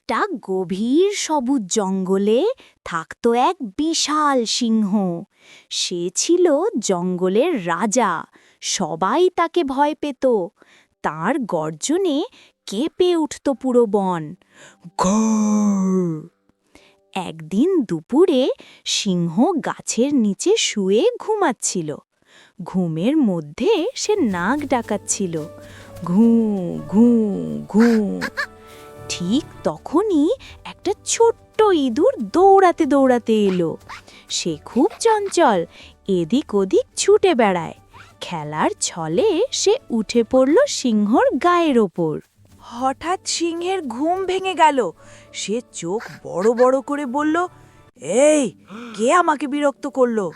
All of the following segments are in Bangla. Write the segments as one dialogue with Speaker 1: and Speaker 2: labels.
Speaker 1: একটা গভীর সবুজ জঙ্গলে থাকতো এক বিশাল সিংহ। সে ছিল জঙ্গলের রাজা, সবাই তাকে ভয় পেত। তার গর্জনে কেঁপে উঠত পুরো বন। ঘর! একদিন দুপুরে সিংহ গাছের নিচে শুয়ে ঘুমাচ্ছিল। ঘুমের মধ্যে সে নাক ডাকাচ্ছিল, ঘুঁ ঘুঁ ঘুঁ। ঠিক তখনই একটা ছোট্ট ইঁদুর দৌড়াতে দৌড়াতে এলো। সে খুব চঞ্চল, এদিক ওদিক ছুটে বেড়ায়। খেলার ছলে সে উঠে পড়ল সিংহর গায়ের ওপর।
Speaker 2: হঠাৎ সিংহের ঘুম ভেঙে গেল। সে চোখ বড় বড় করে বলল, এই, কে আমাকে বিরক্ত করলো?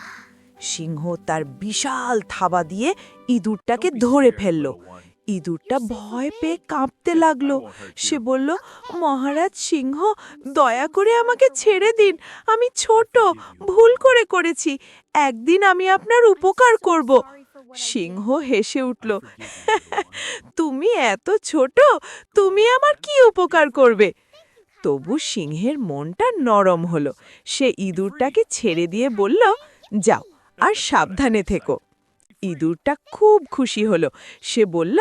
Speaker 2: সিংহ তার বিশাল থাবা দিয়ে ইঁদুরটাকে ধরে ফেলল। ইঁদুরটা ভয় পেয়ে কাঁপতে লাগলো। সে বলল, মহারাজ সিংহ, দয়া করে আমাকে ছেড়ে দিন। আমি ছোট, ভুল করেছি। একদিন আমি আপনার উপকার করব। সিংহ হেসে উঠল, তুমি এত ছোট, তুমি আমার কি উপকার করবে? তবু সিংহের মনটা নরম হলো। সে ইঁদুরটাকে ছেড়ে দিয়ে বলল, যাও, আর সাবধানে থেকো। ইঁদুরটা খুব খুশি হলো। সে বলল,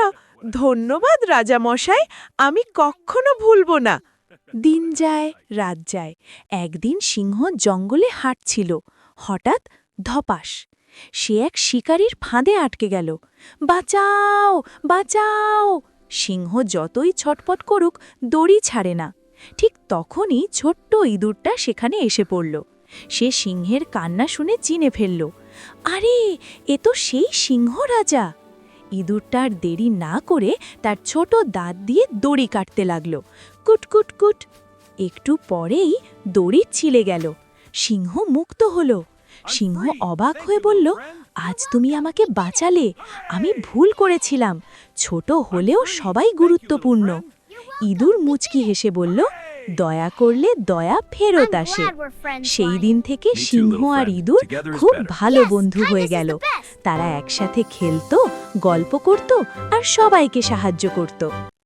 Speaker 2: ধন্যবাদ রাজা মশাই, আমি কখনো ভুলব না। দিন যায়, রাত যায়। একদিন সিংহ জঙ্গলে হাঁটছিল। হঠাৎ ধপাস! সে এক শিকারীর ফাঁদে আটকে গেল। বাঁচাও, বাঁচাও! সিংহ যতই ছটপট করুক, দড়ি ছাড়ে না। ঠিক তখনই ছোট্ট ইঁদুরটা সেখানে এসে পড়ল। সে সিংহের কান্না শুনে চিনে ফেলল। আরে, এ তো সেই সিংহ রাজা! ইঁদুরটা আর দেরি না করে তার ছোট দাঁত দিয়ে দড়ি কাটতে লাগল। কুট কুট কুট! একটু পরেই দড়ি ছিলে গেল। সিংহ মুক্ত হলো। সিংহ অবাক হয়ে বলল, আজ তুমি আমাকে বাঁচালে। আমি ভুল করেছিলাম। ছোট হলেও সবাই গুরুত্বপূর্ণ। ইঁদুর মুচকি হেসে বলল, দয়া করলে দয়া ফেরত আসে। সেই দিন থেকে সিংহ আর ইঁদুর খুব ভালো বন্ধু হয়ে গেল। তারা একসাথে খেলতো, গল্প করত আর সবাইকে সাহায্য করত।